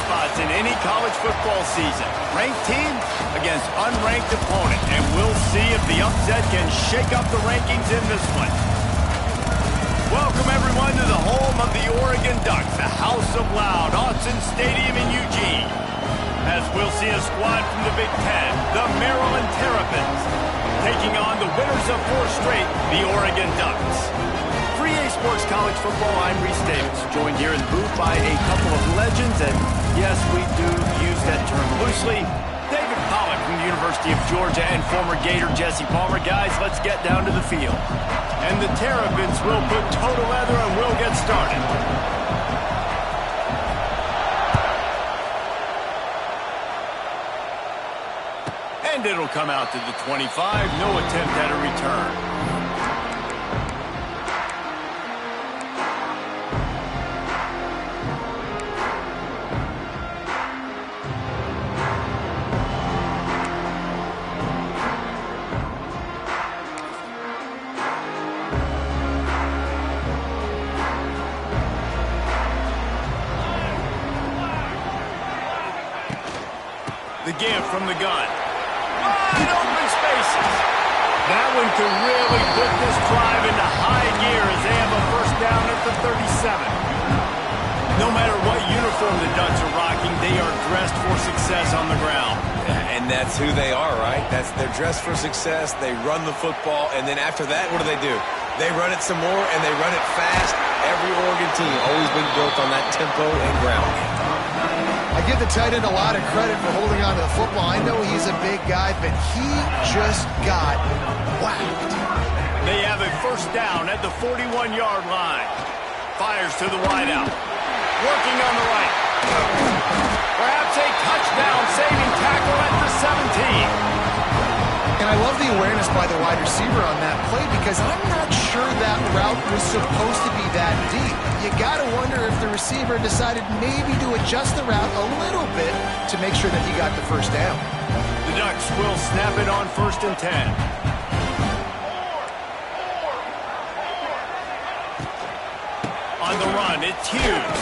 spots in any college football season. Ranked team against unranked opponent. And we'll see if the upset can shake up the rankings in this one. Welcome, everyone, to the home of the Oregon Ducks, the House of Loud, Autzen Stadium in Eugene. As we'll see a squad from the Big Ten, the Maryland Terrapins, taking on the winners of 4 straight, the Oregon Ducks. For EA Sports College Football, I'm Reese Davis, joined here in the booth by a couple of legends, and yes, we do use that term loosely. David Pollack from the University of Georgia and former Gator Jesse Palmer. Guys, let's get down to the field. And the Terrapins will put toe to leather and we'll get started. And it'll come out to the 25. No attempt at a return. The give from the gun. Wide open spaces. That one could really put this drive into high gear as they have a first down at the 37. No matter what uniform the Ducks are rocking, they are dressed for success on the ground. And that's who they are, right? They're dressed for success. They run the football, and then after that, what do? They run it some more, and they run it fast. Every Oregon team always been built on that tempo and ground game. I give the tight end a lot of credit for holding on to the football. I know he's a big guy, but he just got whacked. They have a first down at the 41-yard line. Fires to the wideout. Working on the right. Perhaps a touchdown-saving tackle at the 17. And I love the awareness by the wide receiver on that play because I'm not sure that route was supposed to be that deep. You got to wonder if the receiver decided maybe to adjust the route a little bit to make sure that he got the first down. The Ducks will snap it on 1st and 10. On the run, it's Hughes.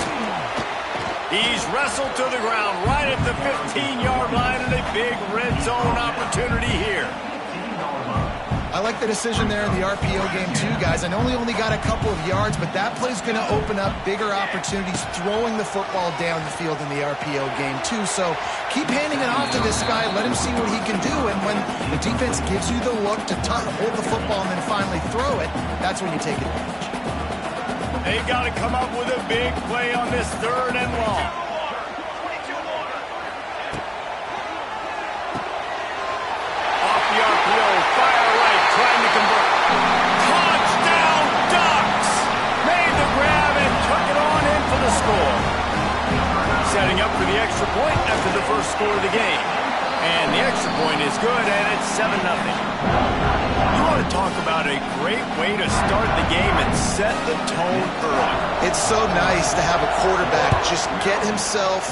He's wrestled to the ground right at the 15-yard line and a big red zone opportunity here. I like the decision there in the RPO game too, guys. I know he only got a couple of yards, but that play's going to open up bigger opportunities throwing the football down the field in the RPO game too. So keep handing it off to this guy. Let him see what he can do. And when the defense gives you the look to hold the football and then finally throw it, that's when you take advantage. They got to come up with a big play on this 3rd and long. Off the RPO, fire right, trying to convert. Touchdown Ducks! Made the grab and took it on in for the score. Setting up for the extra point after the first score of the game. And the extra point is good, and it's 7-0. You want to talk about a great way to start the game and set the tone early. It's so nice to have a quarterback just get himself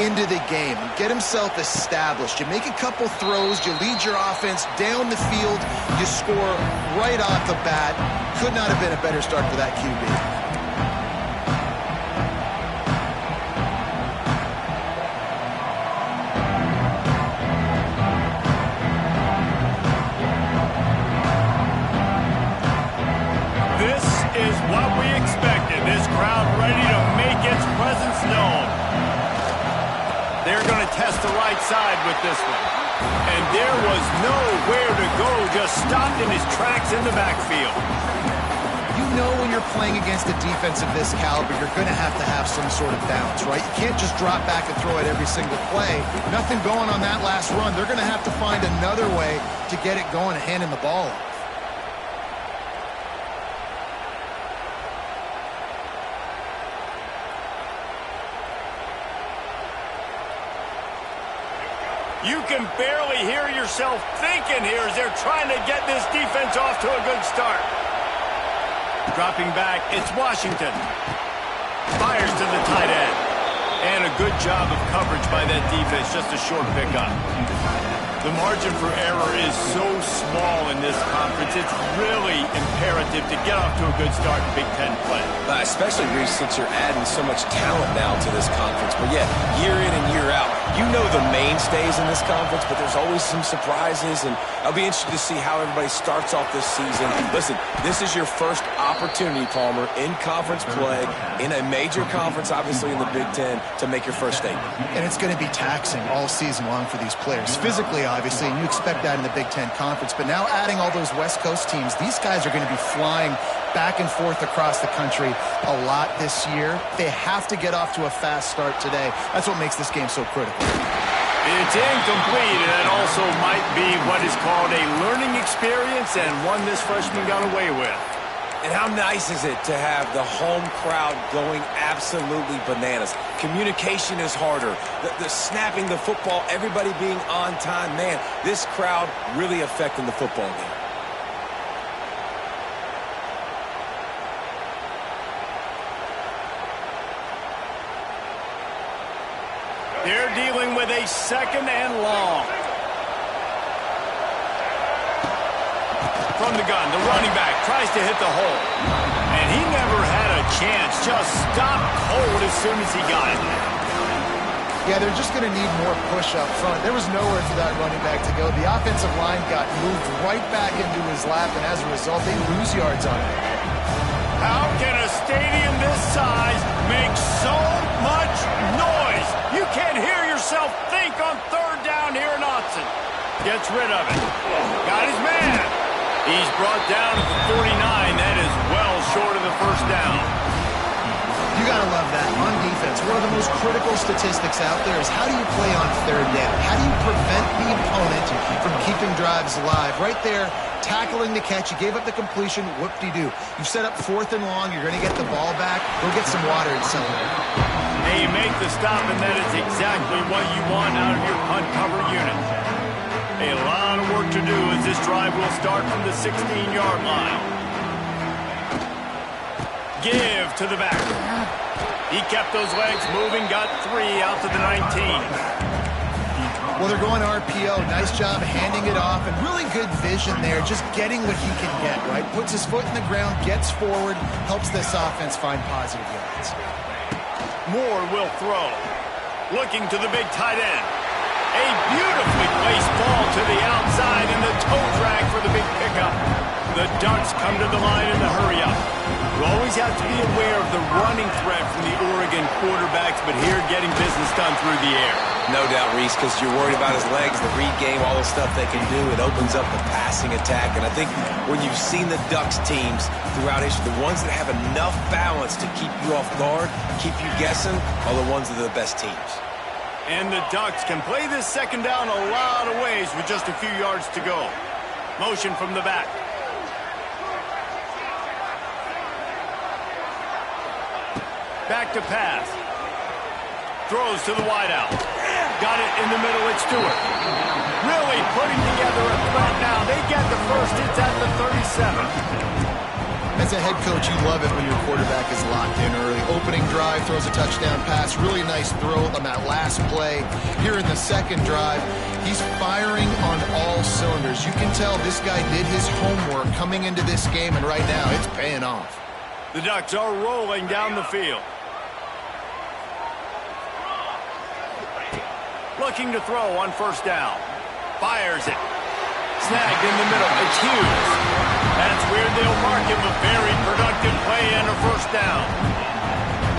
into the game, get himself established. You make a couple throws, you lead your offense down the field, you score right off the bat. Could not have been a better start for that QB. Test the right side with this one. And there was nowhere to go, just stopped in his tracks in the backfield. You know when you're playing against a defense of this caliber, you're going to have some sort of balance, right? You can't just drop back and throw it every single play. Nothing going on that last run. They're going to have to find another way to get it going and hand him the ball off. You can barely hear yourself thinking here as they're trying to get this defense off to a good start. Dropping back, it's Washington. Fires to the tight end. And a good job of coverage by that defense, just a short pickup. The margin for error is so small in this conference. It's really imperative to get off to a good start in Big Ten play. Especially, Reese, since you're adding so much talent now to this conference. But yeah, year in and year out, you know the mainstays in this conference, but there's always some surprises, and I'll be interested to see how everybody starts off this season. Listen, this is your first opportunity, Palmer, in conference play, in a major conference, obviously in the Big Ten, to make your first statement. And it's going to be taxing all season long for these players. Physically, obviously, and you expect that in the Big Ten Conference. But now adding all those West Coast teams, these guys are going to be flying back and forth across the country a lot this year. They have to get off to a fast start today. That's what makes this game so critical. It's incomplete, and that also might be what is called a learning experience, and one this freshman got away with. And how nice is it to have the home crowd going absolutely bananas? Communication is harder. The snapping the football, everybody being on time. Man, this crowd really affecting the football game. They're dealing with a second and long. From the gun, the running back tries to hit the hole. And he never had a chance. Just stopped cold as soon as he got it. Yeah, they're just going to need more push up front. There was nowhere for that running back to go. The offensive line got moved right back into his lap, and as a result, they lose yards on it. How can a stadium this size make so much noise? You can't hear yourself think on third down here in Austin. Gets rid of it. Got his man. He's brought down at the 49. That is well short of the first down. You got to love that. On defense, one of the most critical statistics out there is how do you play on third down? How do you prevent the opponent from keeping drives alive? Right there, tackling the catch. You gave up the completion. Whoop-de-doo. You've set up fourth and long. You're going to get the ball back. Go get some water and celebrate. They make the stop, and that is exactly what you want out of your punt cover unit. A lot of work to do as this drive will start from the 16-yard line. Give to the back. He kept those legs moving, got 3 out to the 19. Well, they're going RPO. Nice job handing it off, and really good vision there, just getting what he can get, right? Puts his foot in the ground, gets forward, helps this offense find positive yards. Moore will throw. Looking to the big tight end. A beautifully placed ball to the outside, and the toe drag for the big pickup. The Ducks come to the line in the hurry-up. You always have to be aware of the running threat from the Oregon quarterbacks, but here getting business done through the air. No doubt, Reese, because you're worried about his legs, the read game, all the stuff they can do. It opens up the passing attack. And I think when you've seen the Ducks teams throughout history, the ones that have enough balance to keep you off guard, keep you guessing, are the ones that are the best teams. And the Ducks can play this second down a lot of ways with just a few yards to go. Motion from the back. Back to pass. Throws to the wideout. Got it in the middle. It's Stewart. Really putting together a threat now. They get the first. It's at the 37. As a head coach, you love it when your quarterback is locked in early. Opening drive, throws a touchdown pass. Really nice throw on that last play. Here in the second drive, he's firing on all cylinders. You can tell this guy did his homework coming into this game, and right now it's paying off. The Ducks are rolling down the field. Looking to throw on first down. Fires it. Snagged in the middle. It's Hughes. That's weird. They'll mark him a very productive play and a first down.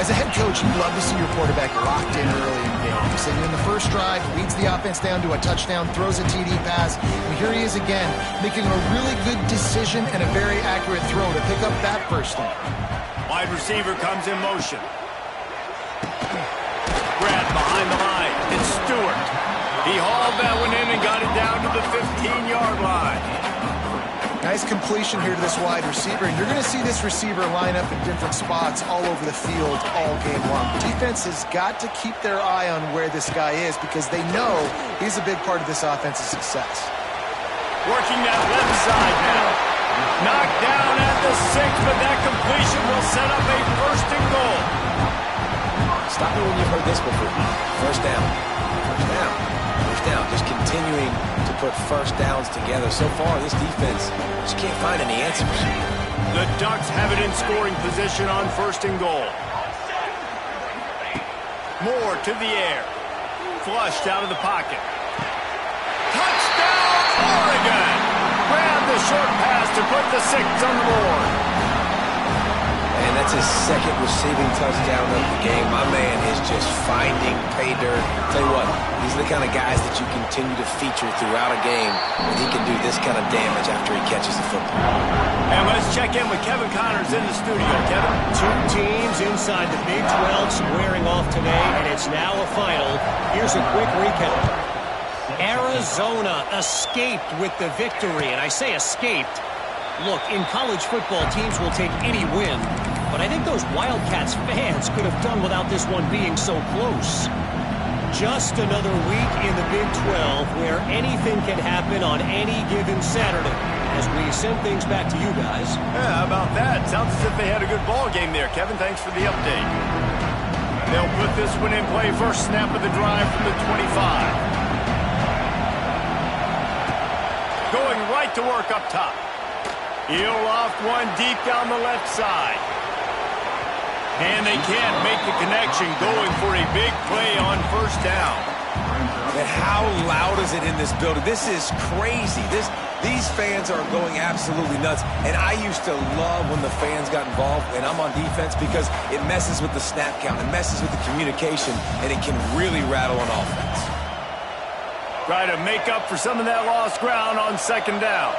As a head coach, you love to see your quarterback locked in early in games. And in the first drive, leads the offense down to a touchdown, throws a TD pass, and here he is again, making a really good decision and a very accurate throw to pick up that first down. Wide receiver comes in motion. Grab behind the line. It's Stewart. He hauled that one in and got it down to the 15-yard line. Nice completion here to this wide receiver. And you're going to see this receiver line up in different spots all over the field all game long. Defense has got to keep their eye on where this guy is because they know he's a big part of this offense's success. Working that left side now. Knocked down at the 6, but that completion will set up a first and goal. Stop me when you've heard this before. First down. First down. Just continuing to put first downs together. So far, this defense just can't find any answers. The Ducks have it in scoring position on 1st and goal. Moore to the air. Flushed out of the pocket. Touchdown, Oregon! Grab the short pass to put the 6 on the board. And that's his 2nd receiving touchdown of the game. My man is just finding pay dirt. Tell you what, these are the kind of guys that you continue to feature throughout a game, and he can do this kind of damage after he catches the football. And let's check in with Kevin Connors in the studio. Kevin? 2 teams inside the Big 12 squaring off today, and it's now a final. Here's a quick recap. Arizona escaped with the victory, and I say escaped. Look, in college football, teams will take any win, but I think those Wildcats fans could have done without this one being so close. Just another week in the Big 12 where anything can happen on any given Saturday. As we send things back to you guys. Yeah, how about that? Sounds as if they had a good ball game there. Kevin, thanks for the update. They'll put this one in play. First snap of the drive from the 25. Going right to work up top. He'll loft one deep down the left side. And they can't make the connection, going for a big play on 1st down. And how loud is it in this building? This is crazy. These fans are going absolutely nuts. And I used to love when the fans got involved, and I'm on defense, because it messes with the snap count. It messes with the communication, and it can really rattle on offense. Try to make up for some of that lost ground on 2nd down.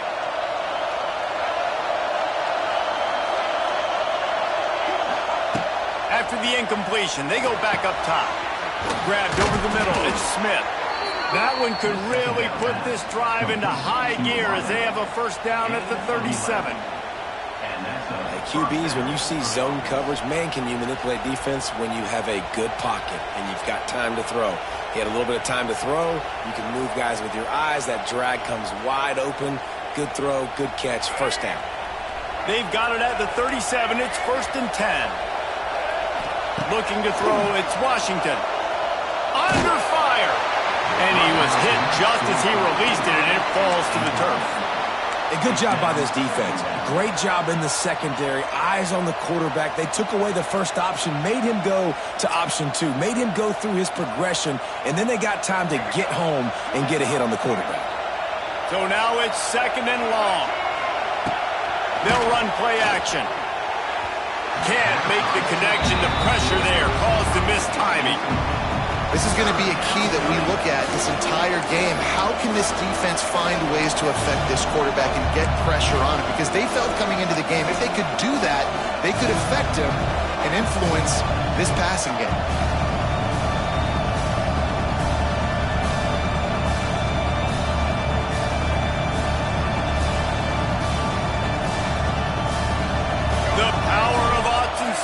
After the incompletion, they go back up top. Grabbed over the middle. It's Smith. That one could really put this drive into high gear as they have a 1st down at the 37. QBs, when you see zone coverage, man, can you manipulate defense when you have a good pocket and you've got time to throw. He had a little bit of time to throw. You can move guys with your eyes. That drag comes wide open. Good throw, good catch, 1st down. They've got it at the 37. It's 1st and 10. Looking to throw, it's Washington. Under fire! And he was hit just as he released it, and it falls to the turf. A good job by this defense. Great job in the secondary. Eyes on the quarterback. They took away the first option, made him go to option 2, made him go through his progression, and then they got time to get home and get a hit on the quarterback. So now it's 2nd and long. They'll run play action. Can't make the connection. The pressure there caused the missed timing. This is going to be a key that we look at this entire game. How can this defense find ways to affect this quarterback and get pressure on him? Because they felt coming into the game, if they could do that, they could affect him and influence this passing game.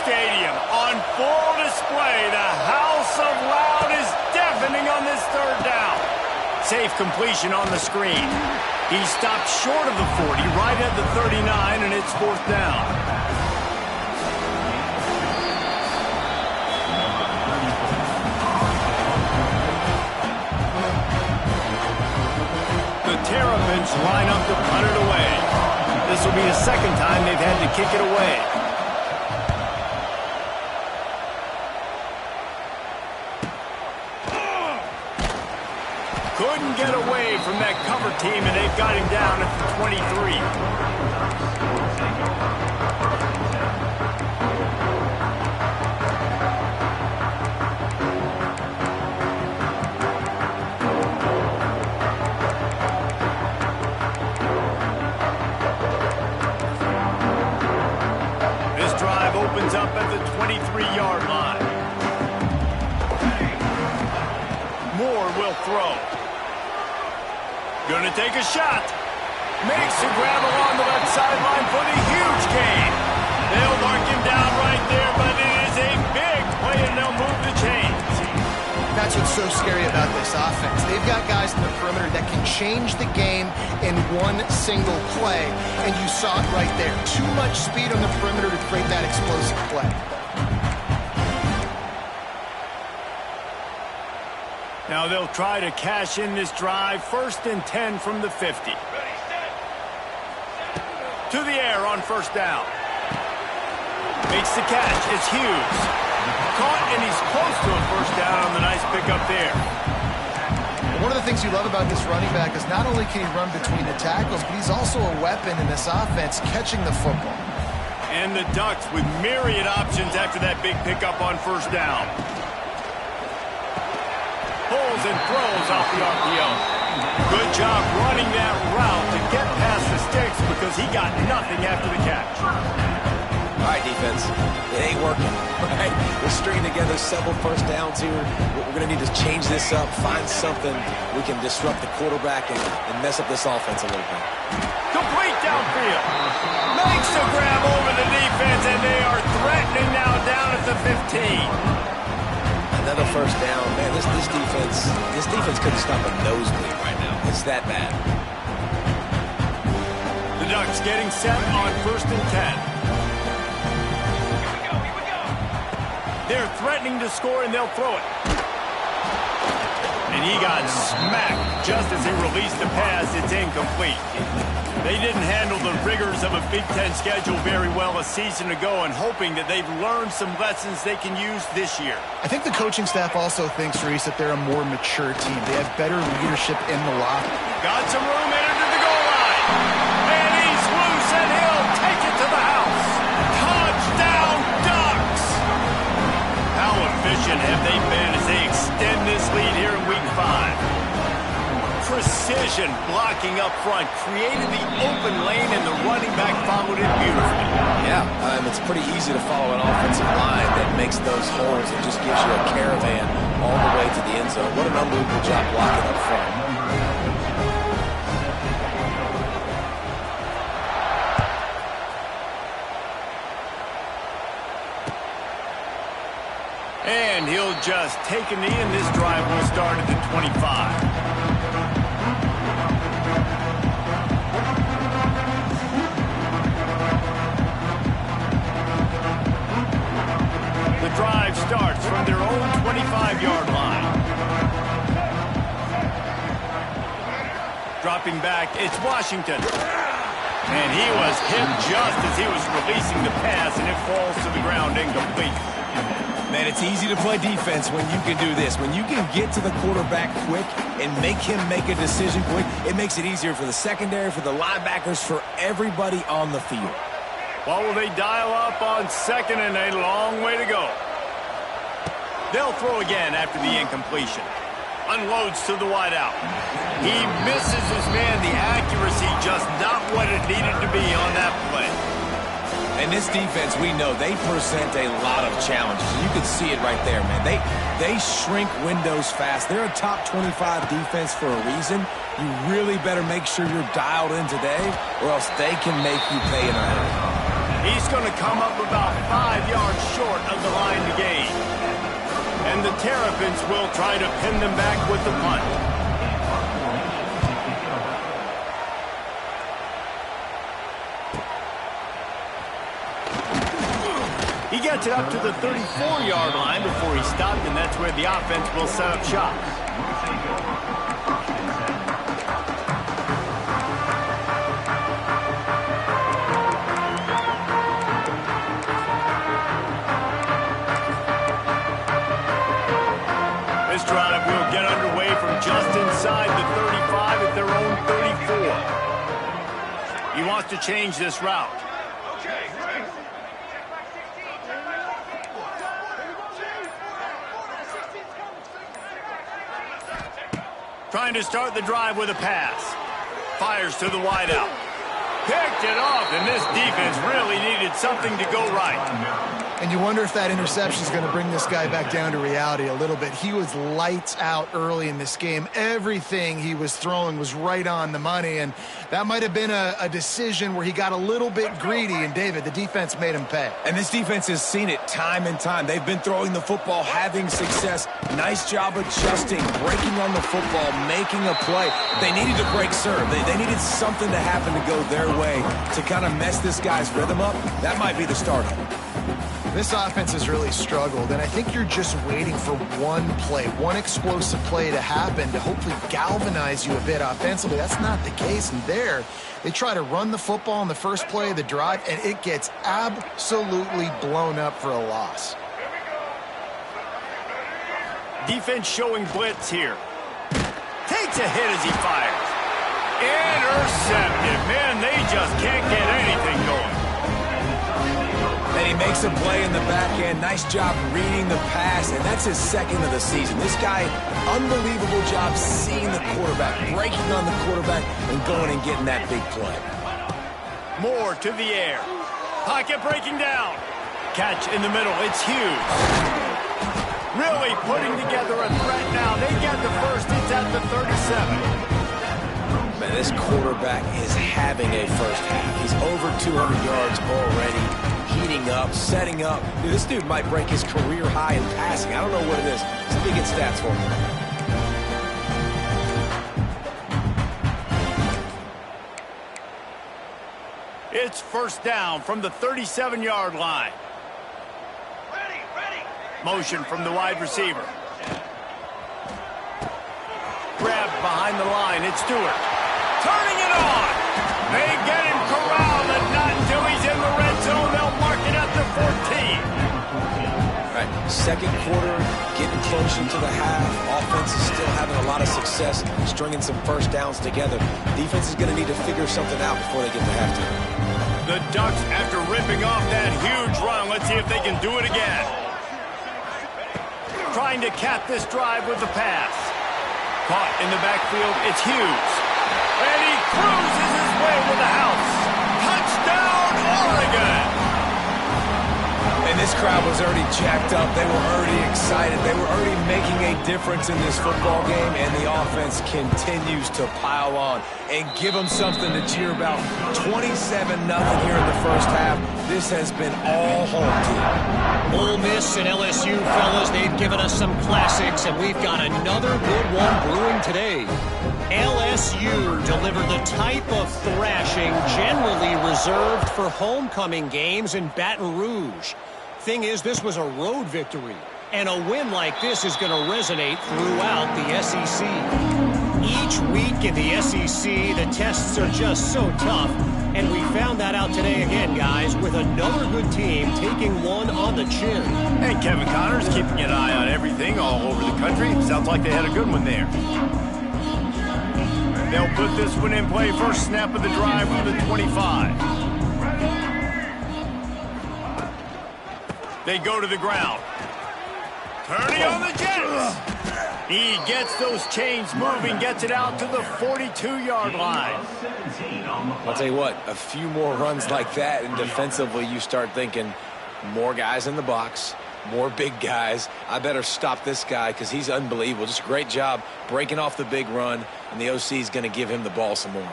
Stadium on full display. The house of loud is deafening on this 3rd down. Safe completion on the screen. He stopped short of the 40, right at the 39, and it's 4th down. The Terrapins line up to punt it away. This will be the 2nd time they've had to kick it away. Couldn't get away from that cover team, and they've got him down at the 23. This drive opens up at the 23-yard line. Moore will throw. Gonna take a shot. Makes a grab along the left sideline for the huge gain. They'll mark him down right there, but it is a big play, and they'll move the chains. That's what's so scary about this offense. They've got guys in the perimeter that can change the game in one single play, and you saw it right there. Too much speed on the perimeter to create that explosive play. Now they'll try to cash in this drive. 1st and 10 from the 50. To the air on 1st down. Makes the catch. It's Hughes. Caught, and he's close to a 1st down on the nice pickup there. One of the things you love about this running back is not only can he run between the tackles, but he's also a weapon in this offense catching the football. And the Ducks with myriad options after that big pickup on 1st down. Pulls and throws off the RPO. Good job running that route to get past the sticks because he got nothing after the catch. All right, defense, it ain't working, right? We're stringing together several 1st downs here. We're going to need to change this up, find something we can disrupt the quarterback and mess up this offense a little bit. Complete downfield. Makes the grab over the defense, and they are threatening now down at the 15. Another 1st down. Man, this defense couldn't stop a nosebleed right now. It's that bad. The Ducks getting set on 1st and 10. They're threatening to score, and they'll throw it. And he got smacked just as he released the pass. It's incomplete. They didn't handle the rigors of a Big Ten schedule very well a season ago, and hoping that they've learned some lessons they can use this year. I think the coaching staff also thinks, Reese, that they're a more mature team. They have better leadership in the locker. Got some room in to the goal line. And he's loose, and he'll take it to the house. Touchdown, Ducks! How efficient have they been as they extend this lead here in Week 5? Precision blocking up front, created the open lane, and the running back followed it beautifully. Yeah, it's pretty easy to follow an offensive line that makes those holes and just gives you a caravan all the way to the end zone. What an unbelievable job blocking up front. And he'll just take a knee, and this drive will start at the 25. The drive starts from their own 25-yard line. Dropping back, it's Washington. And he was hit just as he was releasing the pass, and it falls to the ground incomplete. Man, it's easy to play defense when you can do this. When you can get to the quarterback quick and make him make a decision quick, it makes it easier for the secondary, for the linebackers, for everybody on the field. What will they dial up on 2nd and a long way to go? They'll throw again after the incompletion. Unloads to the wideout. He misses his man. The accuracy just not what it needed to be on that play. And this defense, we know, they present a lot of challenges. You can see it right there, man. They shrink windows fast. They're a top 25 defense for a reason. You really better make sure you're dialed in today, or else they can make you pay in a hurry. He's going to come up about 5 yards short of the line to gain. And the Terrapins will try to pin them back with the punt. He gets it up to the 34-yard line before he stopped, and that's where the offense will set up shop. This drive will get underway from just inside the 35 at their own 34. He wants to change this route. Trying to start the drive with a pass. Fires to the wideout. Picked it off, and this defense really needed something to go right. And you wonder if that interception is going to bring this guy back down to reality a little bit. He was lights out early in this game. Everything he was throwing was right on the money, and that might have been a decision where he got a little bit greedy, and David, the defense made him pay. And this defense has seen it time and time. They've been throwing the football, having success. Nice job adjusting, breaking on the football, making a play. They needed to break serve. They needed something to happen to go their way to kind of mess this guy's rhythm up. That might be the start of it. This offense has really struggled, and I think you're just waiting for one play, one explosive play to happen to hopefully galvanize you a bit offensively. That's not the case, and there they try to run the football in the first play of the drive, and it gets absolutely blown up for a loss. Defense showing blitz here. Takes a hit as he fires. Intercepted. Man, they just can't get anything going. And he makes a play in the back end. Nice job reading the pass, and that's his second of the season. This guy, unbelievable job seeing the quarterback, breaking on the quarterback, and going and getting that big play. More to the air. Pocket breaking down. Catch in the middle. It's huge. Really putting together a threat now. They get the first. It's at the 37. Man, this quarterback is having a first half. He's over 200 yards already. Heating up, setting up. Dude, this dude might break his career high in passing. I don't know what it is. Let me get stats for him. It's first down from the 37-yard line. Ready. Motion from the wide receiver. Grabbed behind the line. It's Stewart. Turning it on. They get him corralled, and not until he's in the red zone. They'll mark it at the 14. All right, second quarter, getting close into the half. Offense is still having a lot of success, stringing some first downs together. Defense is going to need to figure something out before they get to halftime. The Ducks, after ripping off that huge run, let's see if they can do it again. Trying to cap this drive with the pass. Caught in the backfield, it's Hughes. And he cruises his way to the house. Touchdown, Oregon! And this crowd was already jacked up. They were already excited. They were already making a difference in this football game, and the offense continues to pile on and give them something to cheer about. 27-0 here in the first half. This has been all home team. Ole Miss and LSU, fellas, they've given us some classics, and we've got another good one brewing today. LSU delivered the type of thrashing generally reserved for homecoming games in Baton Rouge. Thing is, this was a road victory, and a win like this is going to resonate throughout the SEC. Each week in the SEC, the tests are just so tough, and we found that out today again, guys, with another good team taking one on the chin. And Kevin Connors keeping an eye on everything all over the country. Sounds like they had a good one there. They'll put this one in play. First snap of the drive from the 25. They go to the ground. Turning on the Jets. He gets those chains moving, gets it out to the 42-yard line. I'll tell you what, a few more runs like that, and defensively you start thinking more guys in the box, more big guys. I better stop this guy because he's unbelievable. Just a great job breaking off the big run, and the OC is going to give him the ball some more.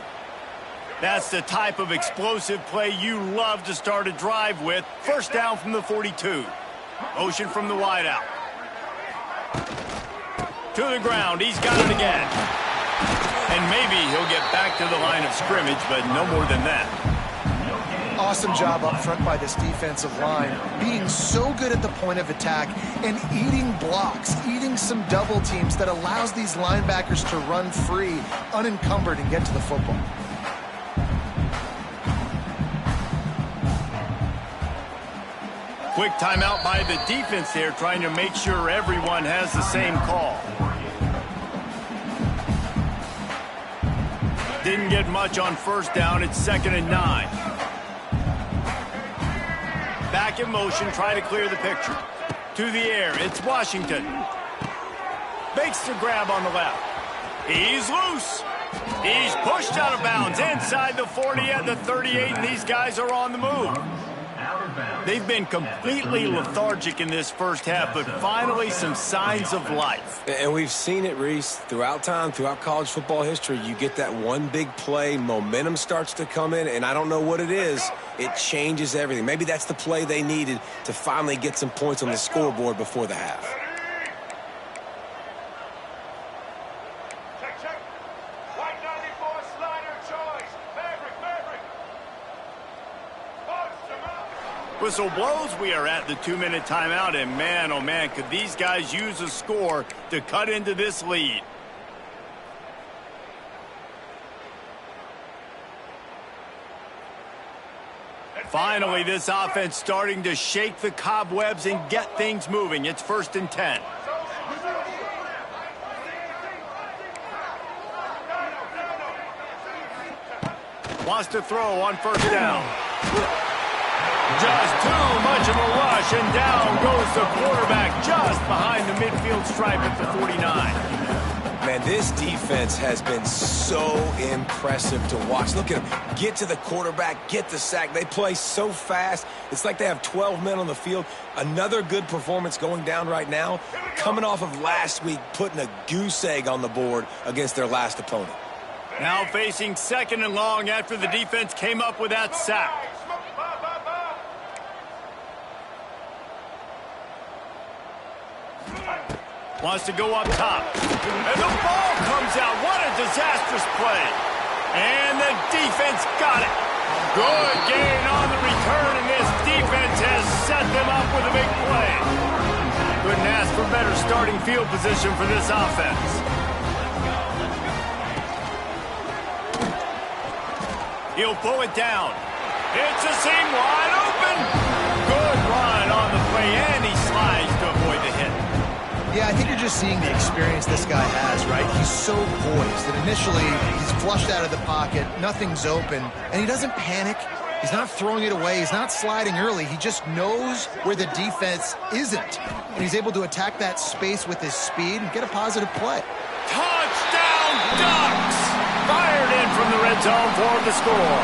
That's the type of explosive play you love to start a drive with. First down from the 42. Motion from the wideout. To the ground. He's got it again. And maybe he'll get back to the line of scrimmage, but no more than that. Awesome job up front by this defensive line, being so good at the point of attack and eating blocks, eating some double teams that allows these linebackers to run free, unencumbered, and get to the football. Quick timeout by the defense there, trying to make sure everyone has the same call. Didn't get much on first down. It's 2nd and 9. Back in motion, try to clear the picture. To the air, it's Washington. Makes the grab on the left. He's loose. He's pushed out of bounds inside the 40 at the 38, and these guys are on the move. They've been completely lethargic in this first half, but finally some signs of life. And we've seen it, Reese, throughout time, throughout college football history. You get that one big play, momentum starts to come in, and I don't know what it is. It changes everything. Maybe that's the play they needed to finally get some points on the scoreboard before the half. Whistle blows. We are at the 2-minute timeout, and man, oh man, could these guys use a score to cut into this lead. Finally, this offense starting to shake the cobwebs and get things moving. It's 1st and 10. Wants to throw on 1st down. Just too much of a rush, and down goes the quarterback just behind the midfield stripe at the 49. Man, this defense has been so impressive to watch. Look at them get to the quarterback, get the sack. They play so fast. It's like they have 12 men on the field. Another good performance going down right now, coming off of last week, putting a goose egg on the board against their last opponent. Now facing 2nd and long after the defense came up with that sack. Wants to go up top. And the ball comes out. What a disastrous play. And the defense got it. Good gain on the return, and this defense has set them up with a big play. Couldn't ask for better starting field position for this offense. He'll pull it down. It's a seam wide open. Good run on the play, and he slides to avoid the hit. Yeah, I think you're just seeing the experience this guy has, right? He's so poised that initially he's flushed out of the pocket, nothing's open, and he doesn't panic. He's not throwing it away. He's not sliding early. He just knows where the defense isn't, and he's able to attack that space with his speed and get a positive play. Touchdown, Ducks! Fired in from the red zone for the score.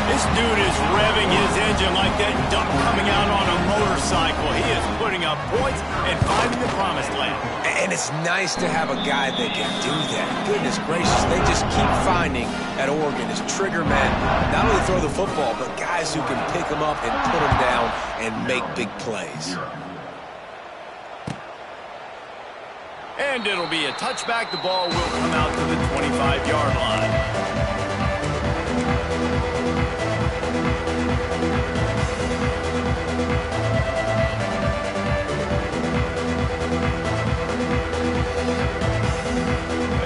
This dude is revving his engine like that duck coming out on a motorcycle. He is putting up points and finding the promised land. And it's nice to have a guy that can do that. Goodness gracious, they just keep finding at Oregon is trigger men. Not only throw the football, but guys who can pick them up and put them down and make big plays. And it'll be a touchback. The ball will come out to the 25-yard line.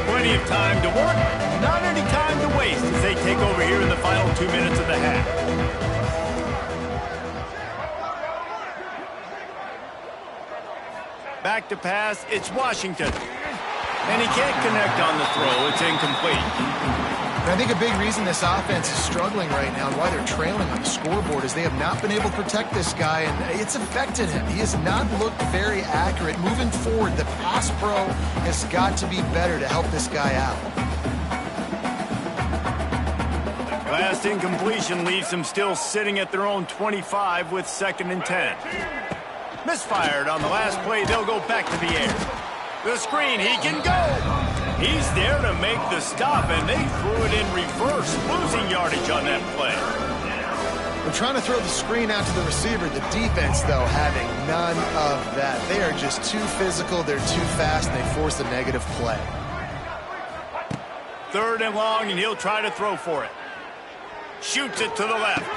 Plenty of time to work, not any time to waste as they take over here in the final 2 minutes of the half. Back to pass, it's Washington. And he can't connect on the throw. It's incomplete. And I think a big reason this offense is struggling right now and why they're trailing on the scoreboard is they have not been able to protect this guy, and it's affected him. He has not looked very accurate. Moving forward, the pass pro has got to be better to help this guy out. Last incompletion leaves them still sitting at their own 25 with 2nd and 10. Misfired on the last play. They'll go back to the air. The screen, he can go. He's there to make the stop, and they threw it in reverse, losing yardage on that play. We're trying to throw the screen out to the receiver. The defense, though, having none of that. They are just too physical. They're too fast, and they force a negative play. 3rd and long, and he'll try to throw for it. Shoots it to the left.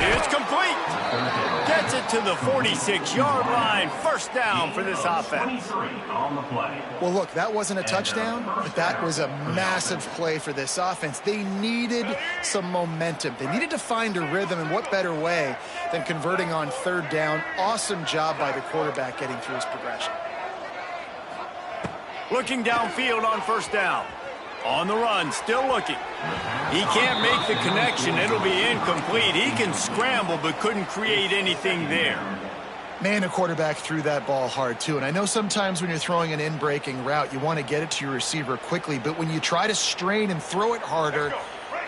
It's complete. Gets it to the 46-yard line. 1st down for this offense. Well, look, that wasn't a touchdown, but that was a massive play for this offense. They needed some momentum. They needed to find a rhythm, and what better way than converting on 3rd down. Awesome job by the quarterback getting through his progression. Looking downfield on 1st down. On the run, still looking. He can't make the connection. It'll be incomplete. He can scramble, but couldn't create anything there. Man, the quarterback threw that ball hard, too. And I know sometimes when you're throwing an in-breaking route, you want to get it to your receiver quickly. But when you try to strain and throw it harder,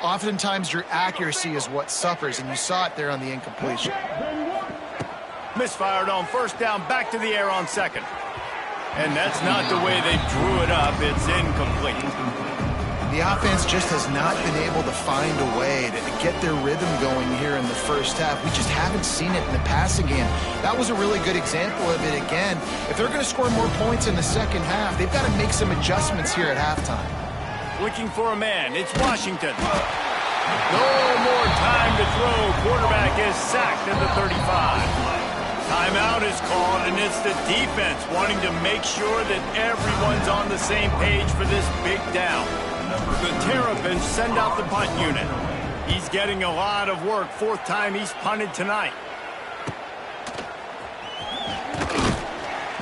oftentimes your accuracy is what suffers. And you saw it there on the incompletion. Misfired on 1st down, back to the air on 2nd. And that's not the way they drew it up. It's incomplete. The offense just has not been able to find a way to get their rhythm going here in the 1st half. We just haven't seen it in the passing game. That was a really good example of it again. If they're going to score more points in the 2nd half, they've got to make some adjustments here at halftime. Looking for a man. It's Washington. No more time to throw. Quarterback is sacked at the 35. Timeout is called, and it's the defense wanting to make sure that everyone's on the same page for this big down. The Terrapins send out the punt unit. He's getting a lot of work. Fourth time he's punted tonight.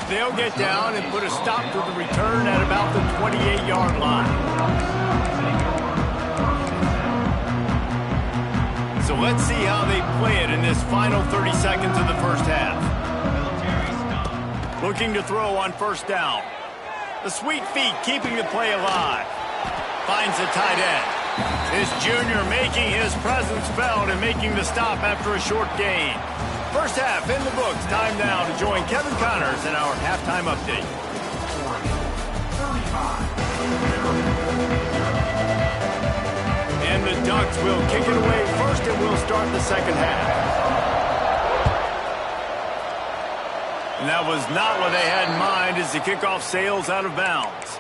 They'll get down and put a stop to the return at about the 28-yard line. So let's see how they play it in this final 30 seconds of the first half. Looking to throw on first down. The sweet feet keeping the play alive. Finds the tight end. This junior making his presence felt and making the stop after a short gain. First half in the books. Time now to join Kevin Connors in our halftime update. And the Ducks will kick it away first, and we'll start the second half. And that was not what they had in mind as the kickoff sails out of bounds.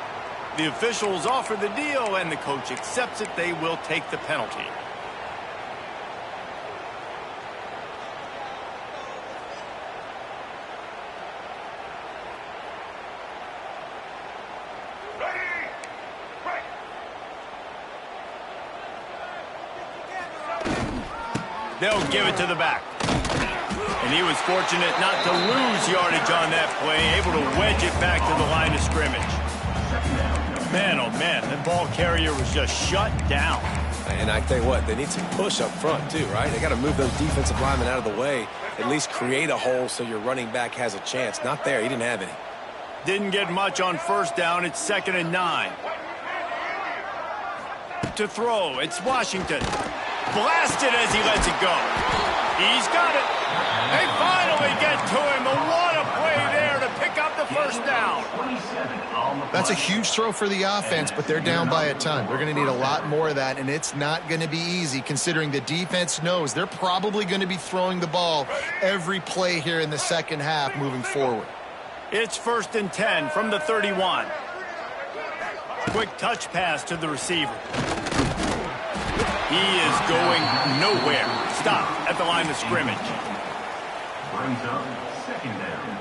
The officials offer the deal, and the coach accepts it. They will take the penalty. They'll give it to the back. And he was fortunate not to lose yardage on that play, able to wedge it back to the line of scrimmage. Man, oh man, the ball carrier was just shut down. And I tell you what, they need some push up front too, right? They got to move those defensive linemen out of the way, at least create a hole so your running back has a chance. Not there, he didn't have any. Didn't get much on first down. It's 2nd and 9. To throw, it's Washington. Blasted as he lets it go. He's got it. They finally get to him. What a play there to pick up the first down. That's a huge throw for the offense, but they're down by a ton. They're going to need a lot more of that, and it's not going to be easy considering the defense knows they're probably going to be throwing the ball every play here in the second half moving forward. It's 1st and 10 from the 31. Quick touch pass to the receiver. He is going nowhere. Stop at the line of scrimmage. Brings up 2nd down.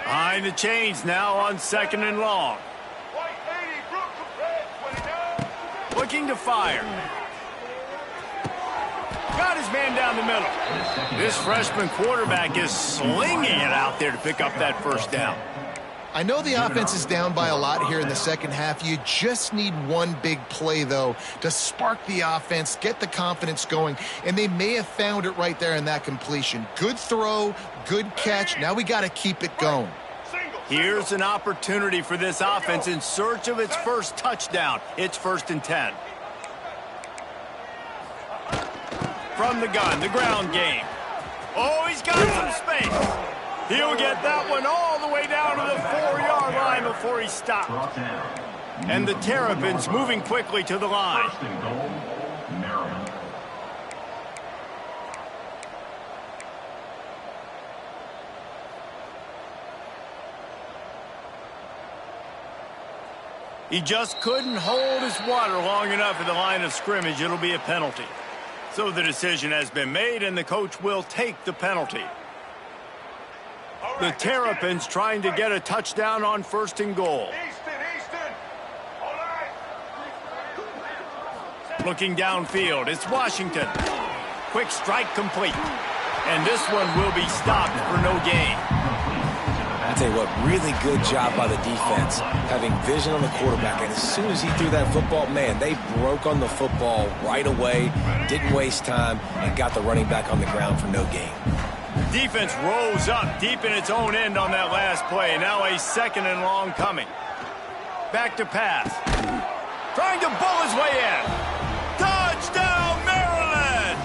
Behind the chains now on 2nd and long. Looking to fire. Got his man down the middle. This freshman quarterback is slinging it out there to pick up that first down. I know the offense is down by a lot here in the second half. You just need one big play, though, to spark the offense, get the confidence going, and they may have found it right there in that completion. Good throw, good catch. Now we got to keep it going. Here's an opportunity for this offense in search of its first touchdown. It's 1st and 10. From the gun, the ground game. Oh, he's got some space. He'll get that one all the way down to the 4-yard line before he stopped. And the Terrapins moving quickly to the line. 1st and goal, Maryland. He just couldn't hold his water long enough at the line of scrimmage. It'll be a penalty. So the decision has been made, and the coach will take the penalty. The Terrapins trying to get a touchdown on 1st and goal. Looking downfield, it's Washington. Quick strike complete. And this one will be stopped for no gain. I tell you what, really good job by the defense, having vision on the quarterback. And as soon as he threw that football, man, they broke on the football right away, didn't waste time, and got the running back on the ground for no gain. Defense rose up deep in its own end on that last play. Now a 2nd and long coming. Back to pass. Trying to bull his way in. Touchdown, Maryland!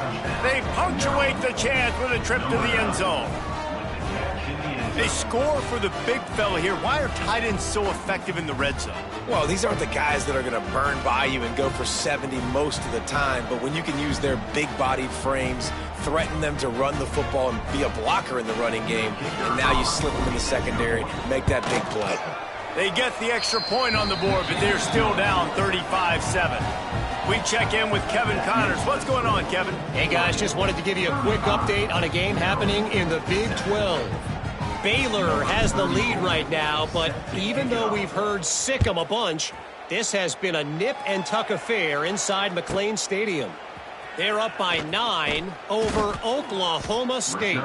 They punctuate the chance with a trip to the end zone. They score for the big fella here. Why are tight ends so effective in the red zone? Well, these aren't the guys that are going to burn by you and go for 70 most of the time, but when you can use their big-bodied frames, threaten them to run the football and be a blocker in the running game, and now you slip them in the secondary, make that big play. They get the extra point on the board, but they're still down 35-7. We check in with Kevin Connors. What's going on, Kevin? Hey, guys, just wanted to give you a quick update on a game happening in the Big 12. Baylor has the lead right now, but even though we've heard sick 'em a bunch, this has been a nip-and-tuck affair inside McLean Stadium. They're up by 9 over Oklahoma State.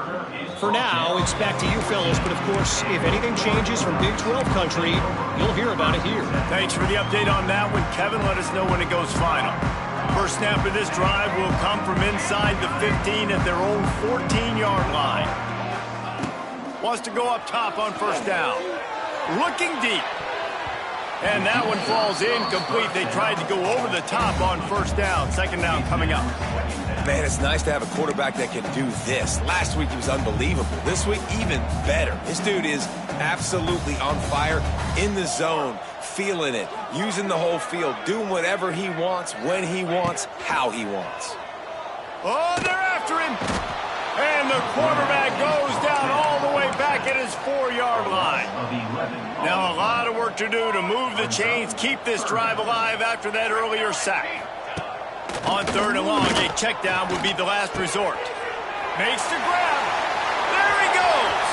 For now, it's back to you fellas, but of course, if anything changes from Big 12 country, you'll hear about it here. Thanks for the update on that one, Kevin. Let us know when it goes final. First snap of this drive will come from inside the 15 at their own 14-yard line. Wants to go up top on first down. Looking deep. And that one falls incomplete. They tried to go over the top on first down. Second down coming up. Man, it's nice to have a quarterback that can do this. Last week he was unbelievable. This week, even better. This dude is absolutely on fire, in the zone, feeling it, using the whole field, doing whatever he wants, when he wants, how he wants. Oh, they're after him. And the quarterback goes down all the way back at his 4-yard line. Now a lot of work to do to move the chains, keep this drive alive after that earlier sack. On third and long, a check down would be the last resort. Makes the grab. There he goes.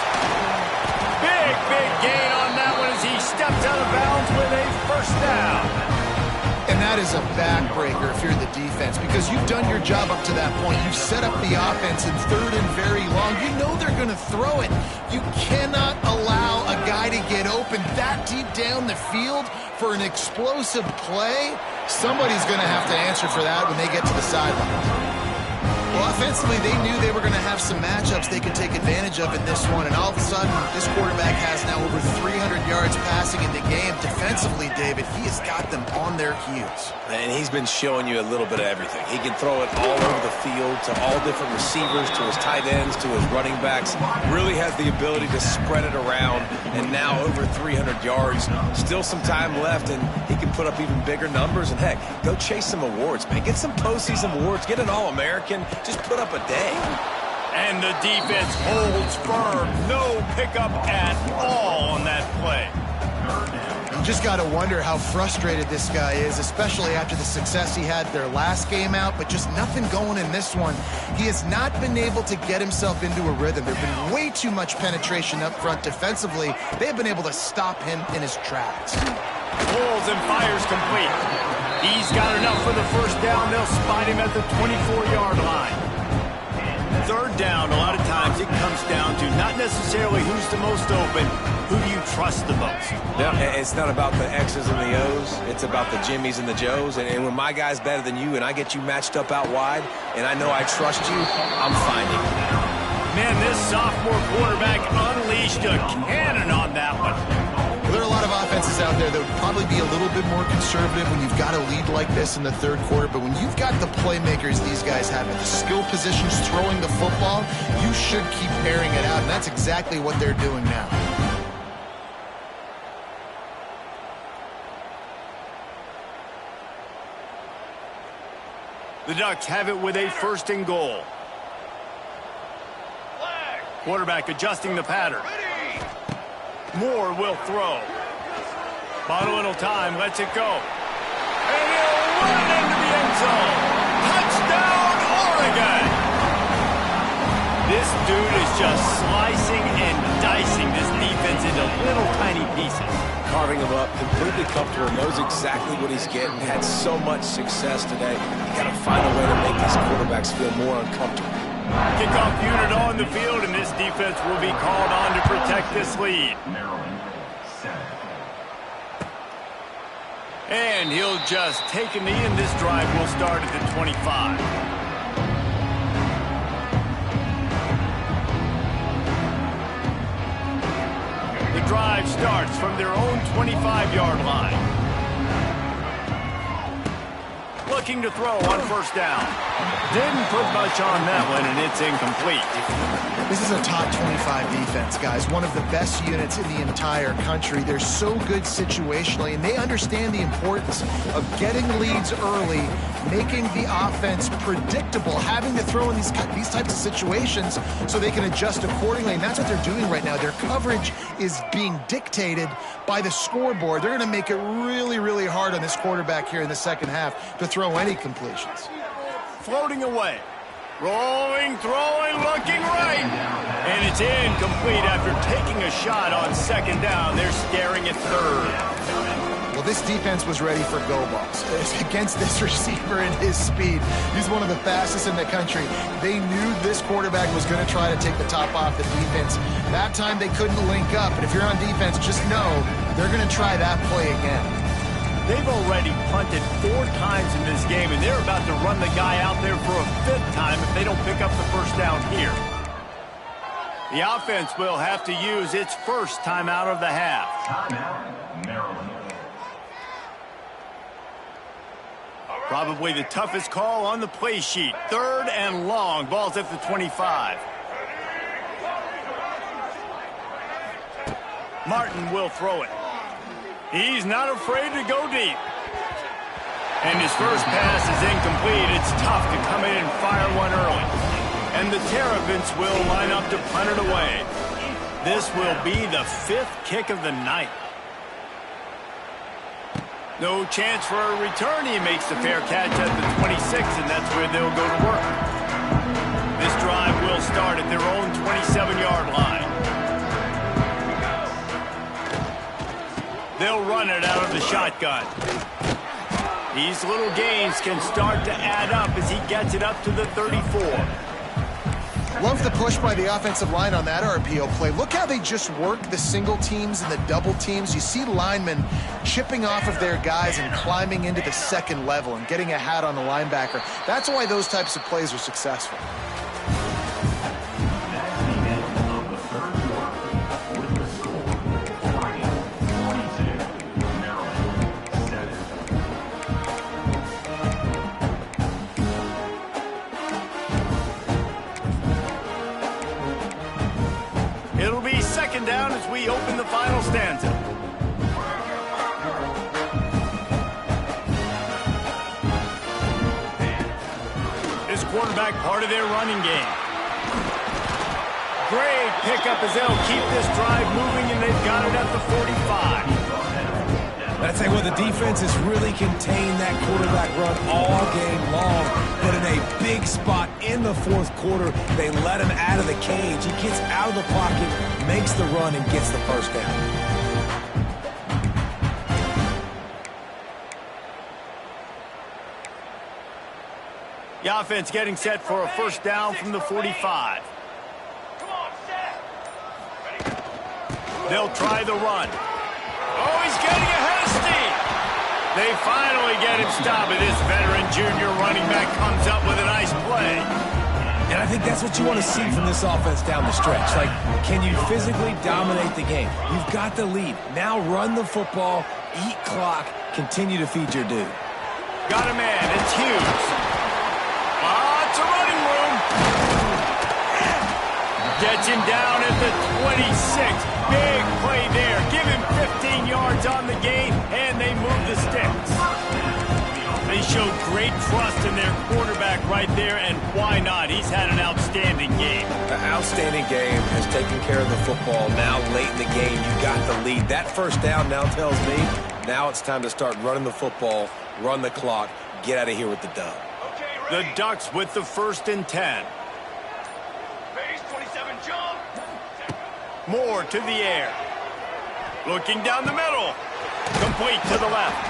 Big gain on that one as he steps out of bounds with a first down. And that is a backbreaker if you're the defense, because you've done your job up to that point. You've set up the offense in third and very long. You know they're going to throw it. You cannot allow a guy to get open that deep down the field for an explosive play. Somebody's going to have to answer for that when they get to the sideline. Well, offensively, they knew they were going to have some matchups they could take advantage of in this one, and all of a sudden, this quarterback has now over 300 yards passing in the game. Defensively, David, he has got them on their heels. And he's been showing you a little bit of everything. He can throw it all over the field to all different receivers, to his tight ends, to his running backs. Really has the ability to spread it around, and now over 300 yards. Still some time left, and he can put up even bigger numbers. And, heck, go chase some awards, man. Get some postseason awards. Get an All-American. Just put up a day. And the defense holds firm. No pickup at all on that play. You just got to wonder how frustrated this guy is, especially after the success he had their last game out, but just nothing going in this one. He has not been able to get himself into a rhythm. There's been way too much penetration up front defensively. They've been able to stop him in his tracks. Pulls and fires complete. He's got enough for the first down. They'll spot him at the 24-yard line. Third down, a lot of times it comes down to not necessarily who's the most open, who do you trust the most? Yeah, it's not about the X's and the O's. It's about the Jimmys and the Joes. And when my guy's better than you and I get you matched up out wide and I know I trust you, I'm finding you. Man, this sophomore quarterback unleashed a cannon on that one. There are a lot of offenses out there that would probably be a little bit more conservative when you've got a lead like this in the third quarter, but when you've got the playmakers these guys have at the skill positions throwing the football, you should keep airing it out, and that's exactly what they're doing now. The Ducks have it with a first and goal. Quarterback adjusting the pattern. Moore will throw. Bought a little time, lets it go. And he'll run into the end zone. Touchdown, Oregon! This dude is just slicing and dicing this defense into little tiny pieces. Carving him up, completely comfortable, knows exactly what he's getting, had so much success today. You got to find a way to make these quarterbacks feel more uncomfortable. Kickoff unit on the field, and this defense will be called on to protect this lead. Maryland, 7. And he'll just take a knee, and this drive will start at the 25. The drive starts from their own 25-yard line. looking to throw on first down. Didn't put much on that one, and it's incomplete. This is a top 25 defense, guys. One of the best units in the entire country. They're so good situationally, and they understand the importance of getting leads early, making the offense predictable, having to throw in these types of situations so they can adjust accordingly. And that's what they're doing right now. Their coverage is being dictated by the scoreboard. They're going to make it really, really hard on this quarterback here in the second half to throw any completions. Floating away. Rolling, throwing, looking right. And it's incomplete after taking a shot on second down. They're staring at third. Well, this defense was ready for go balls against this receiver and his speed. He's one of the fastest in the country. They knew this quarterback was going to try to take the top off the defense. That time they couldn't link up. But if you're on defense, just know they're going to try that play again. They've already punted 4 times in this game, and they're about to run the guy out there for a 5th time if they don't pick up the first down here. The offense will have to use its first timeout of the half. Timeout, Maryland. Probably the toughest call on the play sheet. 3rd and long. Ball's at the 25. Martin will throw it. He's not afraid to go deep. And his first pass is incomplete. It's tough to come in and fire one early. And the Terrapins will line up to punt it away. This will be the 5th kick of the night. No chance for a return. He makes the fair catch at the 26, and that's where they'll go to work. This drive will start at their own 27-yard line. They'll run it out of the shotgun. These little gains can start to add up as he gets it up to the 34. Love the push by the offensive line on that RPO play. Look how they just work the single teams and the double teams. You see linemen chipping off of their guys and climbing into the second level and getting a hat on the linebacker. That's why those types of plays are successful. It'll be second down as we open the final stanza. This quarterback part of their running game. Great pickup as they'll keep this drive moving, and they've got it at the 45. I tell you what, the defense has really contained that quarterback run all game long. But in a big spot in the 4th quarter, they let him out of the cage. He gets out of the pocket, makes the run, and gets the first down. The offense getting set for a first down from the 45. They'll try the run. Oh, he's getting ahead of steam. They finally get him stopped, and this veteran junior running back comes up with a nice play. And I think that's what you want to see from this offense down the stretch. Like, can you physically dominate the game? You've got the lead. Now run the football, eat clock, continue to feed your dude. Got a man. It's Hughes. Lots of running room. Gets him down at the 26. Big play there. Give him 15 yards on the gain, and they move the sticks. They showed great trust in their quarterback right there, and why not? He's had an outstanding game. An outstanding game, has taken care of the football. Now late in the game, you got the lead. That first down now tells me now it's time to start running the football, run the clock, get out of here with the dub. The Ducks with the 1st and 10. Moore to the air. Looking down the middle. Complete to the left.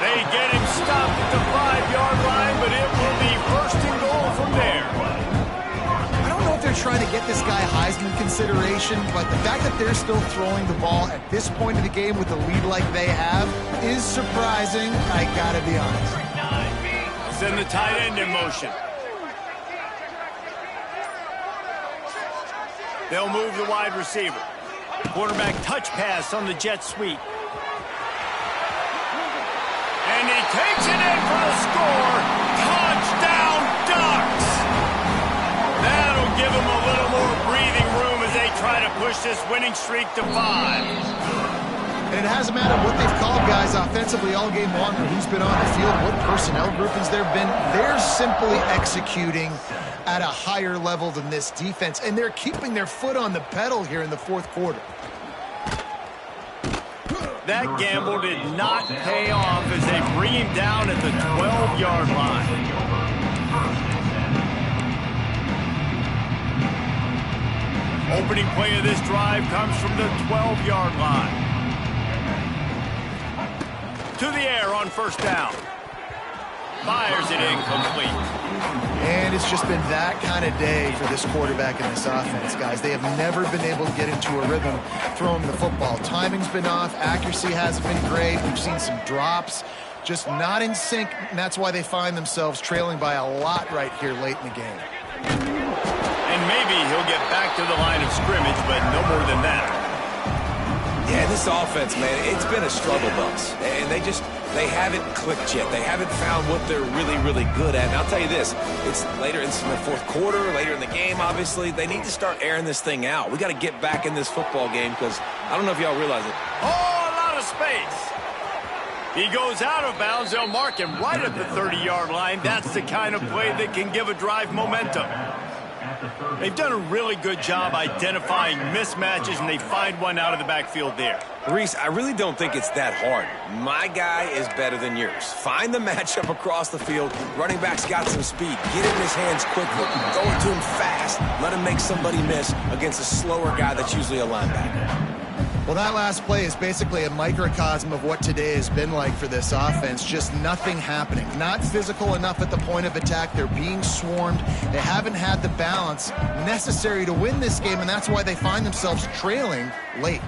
They get him stopped at the 5-yard line, but it will be 1st and goal from there. I don't know if they're trying to get this guy Heisman consideration, but the fact that they're still throwing the ball at this point of the game with a lead like they have is surprising, I gotta be honest. Send the tight end in motion. They'll move the wide receiver. Quarterback touch pass on the jet sweep. And he takes it in for a score. Touchdown, Ducks! That'll give them a little more breathing room as they try to push this winning streak to 5. And it hasn't mattered what they've called, guys, offensively all game long, or who's been on the field, what personnel groupings there have been. They're simply executing at a higher level than this defense, and they're keeping their foot on the pedal here in the fourth quarter. That gamble did not pay off as they bring him down at the 12-yard line. Opening play of this drive comes from the 12-yard line. To the air on first down. Fires it incomplete. And it's just been that kind of day for this quarterback and this offense, guys. They have never been able to get into a rhythm throwing the football. Timing's been off. Accuracy hasn't been great. We've seen some drops. Just not in sync, and that's why they find themselves trailing by a lot right here late in the game. And maybe he'll get back to the line of scrimmage, but no more than that. Yeah, this offense, man, it's been a struggle bus. And they haven't clicked yet. They haven't found what they're really, really good at. And I'll tell you this, it's later in the fourth quarter, later in the game, obviously. They need to start airing this thing out. We got to get back in this football game because I don't know if y'all realize it. Oh, a lot of space. He goes out of bounds. They'll mark him right at the 30-yard line. That's the kind of play that can give a drive momentum. They've done a really good job identifying mismatches, and they find one out of the backfield there. Reese, I really don't think it's that hard. My guy is better than yours. Find the matchup across the field. Running back's got some speed. Get it in his hands quickly. Go to him fast. Let him make somebody miss against a slower guy that's usually a linebacker. Well, that last play is basically a microcosm of what today has been like for this offense. Just nothing happening. Not physical enough at the point of attack. They're being swarmed. They haven't had the balance necessary to win this game, and that's why they find themselves trailing late.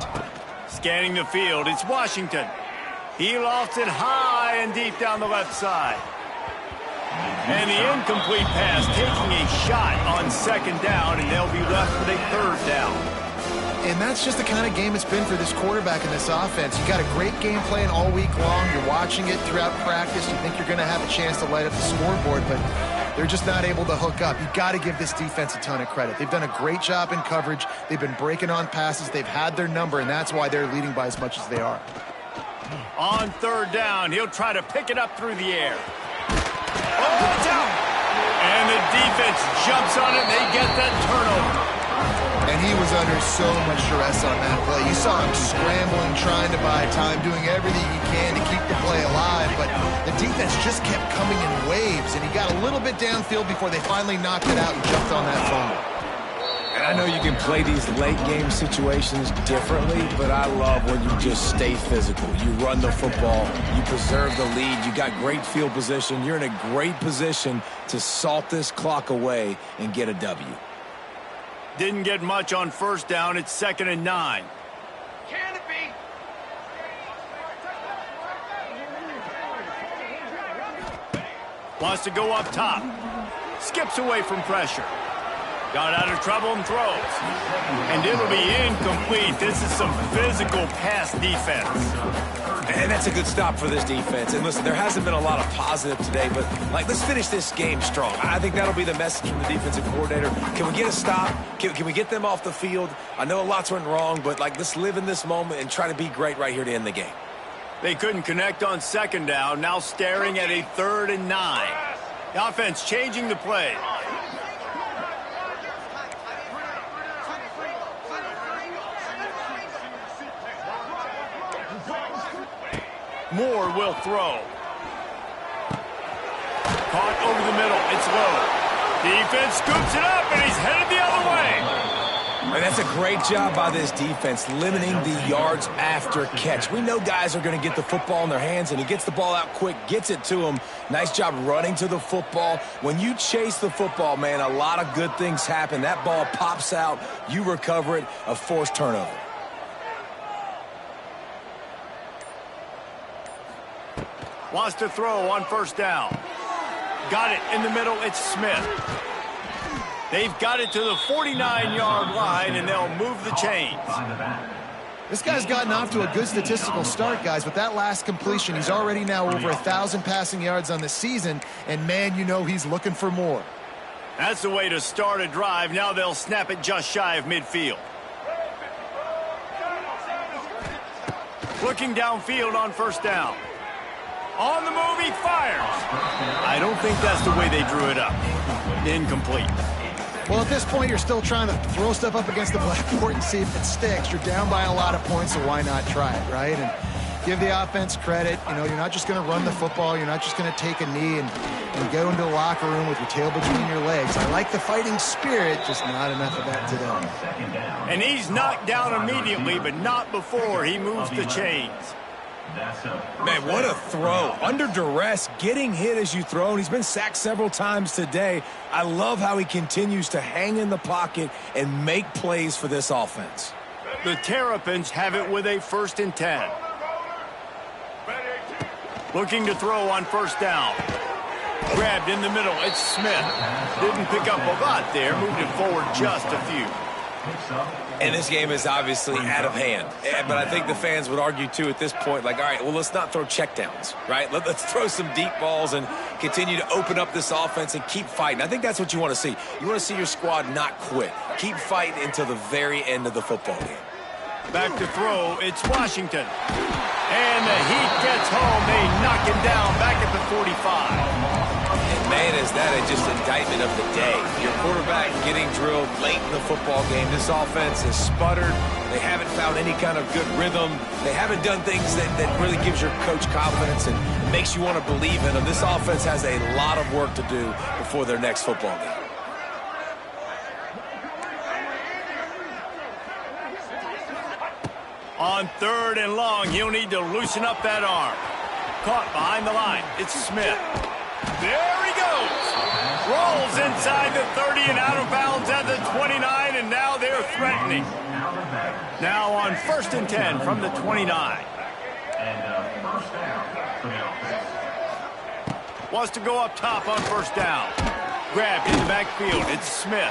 Scanning the field, it's Washington. He lofts it high and deep down the left side. And the incomplete pass taking a shot on second down, and they'll be left with a third down. And that's just the kind of game it's been for this quarterback and this offense. You got a great game plan all week long. You're watching it throughout practice. You think you're going to have a chance to light up the scoreboard, but they're just not able to hook up. You got to give this defense a ton of credit. They've done a great job in coverage. They've been breaking on passes. They've had their number, and that's why they're leading by as much as they are. On third down, he'll try to pick it up through the air. Oh, watch out! And the defense jumps on it. They get that turnover. And he was under so much stress on that play. You saw him scrambling, trying to buy time, doing everything he can to keep the play alive. But the defense just kept coming in waves, and he got a little bit downfield before they finally knocked it out and jumped on that fumble. And I know you can play these late-game situations differently, but I love when you just stay physical. You run the football. You preserve the lead. You got great field position. You're in a great position to salt this clock away and get a W. Didn't get much on first down. It's 2nd and 9. Can it be? Wants to go up top. Skips away from pressure. Got out of trouble and throws. And it'll be incomplete. This is some physical pass defense. And that's a good stop for this defense. And listen, there hasn't been a lot of positive today, but let's finish this game strong. I think that'll be the message from the defensive coordinator. Can we get a stop? Can we get them off the field? I know a lot's went wrong, but let's live in this moment and try to be great right here to end the game. They couldn't connect on second down. Now staring at a 3rd and 9. The offense changing the play. Moore will throw. Caught over the middle. It's low. Defense scoops it up, and he's headed the other way. And that's a great job by this defense, limiting the yards after catch. We know guys are going to get the football in their hands, and he gets the ball out quick, gets it to him. Nice job running to the football. When you chase the football, man, a lot of good things happen. That ball pops out. You recover it, a forced turnover. Wants to throw on first down. Got it in the middle. It's Smith. They've got it to the 49-yard line, and they'll move the chains. This guy's gotten off to a good statistical start, guys. With that last completion, he's already now over 1,000 passing yards on the season, and man, you know he's looking for more. That's the way to start a drive. Now they'll snap it just shy of midfield. Looking downfield on first down. On the move, he fires. I don't think that's the way they drew it up. Incomplete. Well, at this point, you're still trying to throw stuff up against the blackboard and see if it sticks. You're down by a lot of points, so why not try it, right? And give the offense credit. You know, you're not just going to run the football. You're not just going to take a knee and go into the locker room with your tail between your legs. I like the fighting spirit, just not enough of that today. And he's knocked down immediately, but not before he moves the chains. Man, what a throw. Under duress, getting hit as you throw, and he's been sacked several times today. I love how he continues to hang in the pocket and make plays for this offense. The Terrapins have it with a 1st and 10. Looking to throw on first down. Grabbed in the middle. It's Smith. Didn't pick up a lot there. Moved it forward just a few. And this game is obviously out of hand. But I think the fans would argue, too, at this point, like, all right, well, let's not throw checkdowns, right? Let's throw some deep balls and continue to open up this offense and keep fighting. I think that's what you want to see. You want to see your squad not quit. Keep fighting until the very end of the football game. Back to throw. It's Washington. And the Heat gets home. They knock him down back at the 45. And man, is that just indictment of the day. Your quarterback getting drilled late in the football game. This offense has sputtered. They haven't found any kind of good rhythm. They haven't done things that really gives your coach confidence and makes you want to believe in them. This offense has a lot of work to do before their next football game. On 3rd and long, he'll need to loosen up that arm. Caught behind the line. It's Smith. There he goes. Rolls inside the 30 and out of bounds at the 29, and now they're threatening. Now on 1st and 10 from the 29. Wants to go up top on first down. Grabbed in the backfield. It's Smith.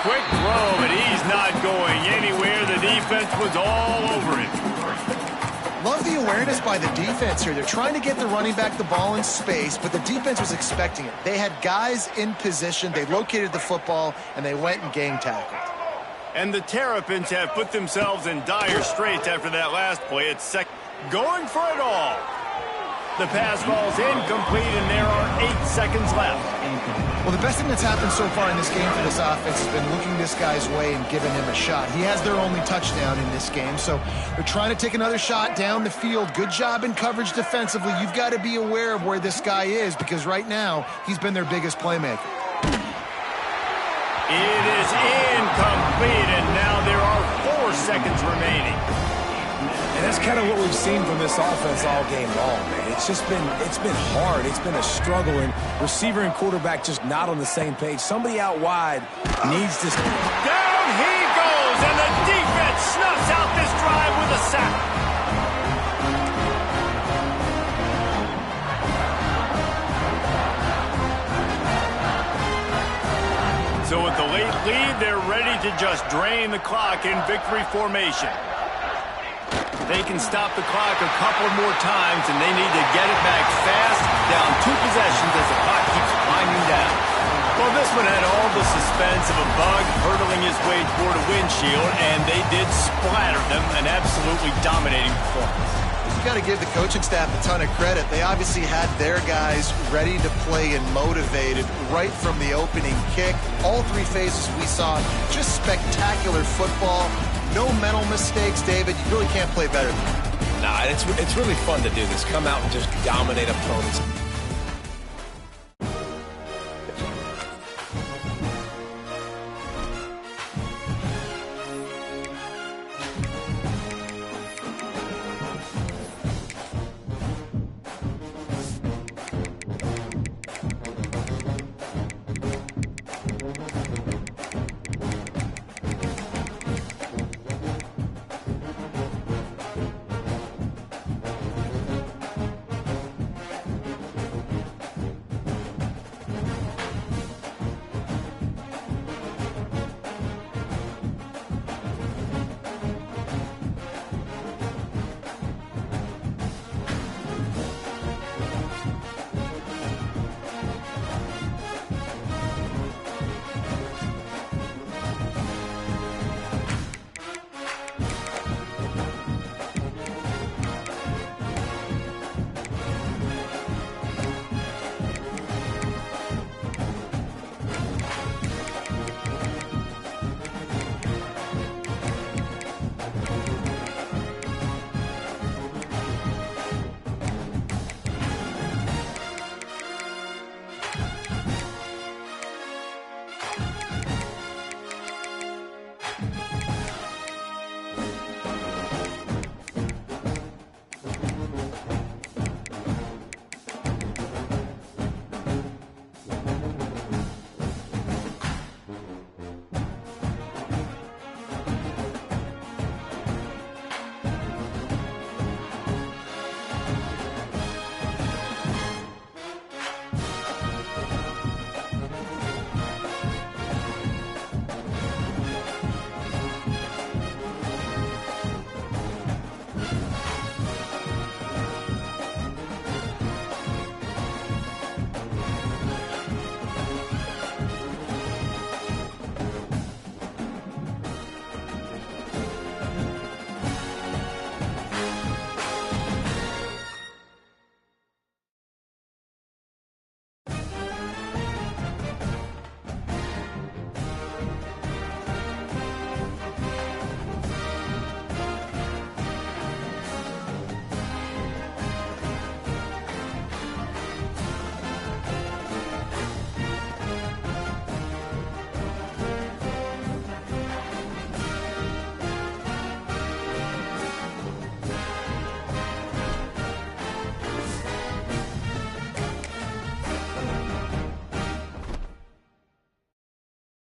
Quick throw, but he's not going anywhere. The defense was all over him. Love the awareness by the defense here. They're trying to get the running back the ball in space, but the defense was expecting it. They had guys in position. They located the football, and they went and gang tackled. And the Terrapins have put themselves in dire straits after that last play. It's going for it all. The pass ball's incomplete, and there are 8 seconds left. Well, the best thing that's happened so far in this game for this offense has been looking this guy's way and giving him a shot. He has their only touchdown in this game, so they're trying to take another shot down the field. Good job in coverage defensively. You've got to be aware of where this guy is because right now he's been their biggest playmaker. It is incomplete, and now there are 4 seconds remaining. And that's kind of what we've seen from this offense all game long, man. It's been hard. It's been a struggle, and receiver and quarterback just not on the same page. Somebody out wide needs to... Down he goes, and the defense snuffs out this drive with a sack. So with the late lead, they're ready to just drain the clock in victory formation. They can stop the clock a couple more times, and they need to get it back fast, down 2 possessions as the clock keeps winding down. Well, this one had all the suspense of a bug hurtling his way toward a windshield, and they did splatter them, an absolutely dominating performance. You've got to give the coaching staff a ton of credit. They obviously had their guys ready to play and motivated right from the opening kick. All 3 phases we saw, just spectacular football. No mental mistakes, David. You really can't play better than that. Nah, it's really fun to do this. Come out and just dominate opponents.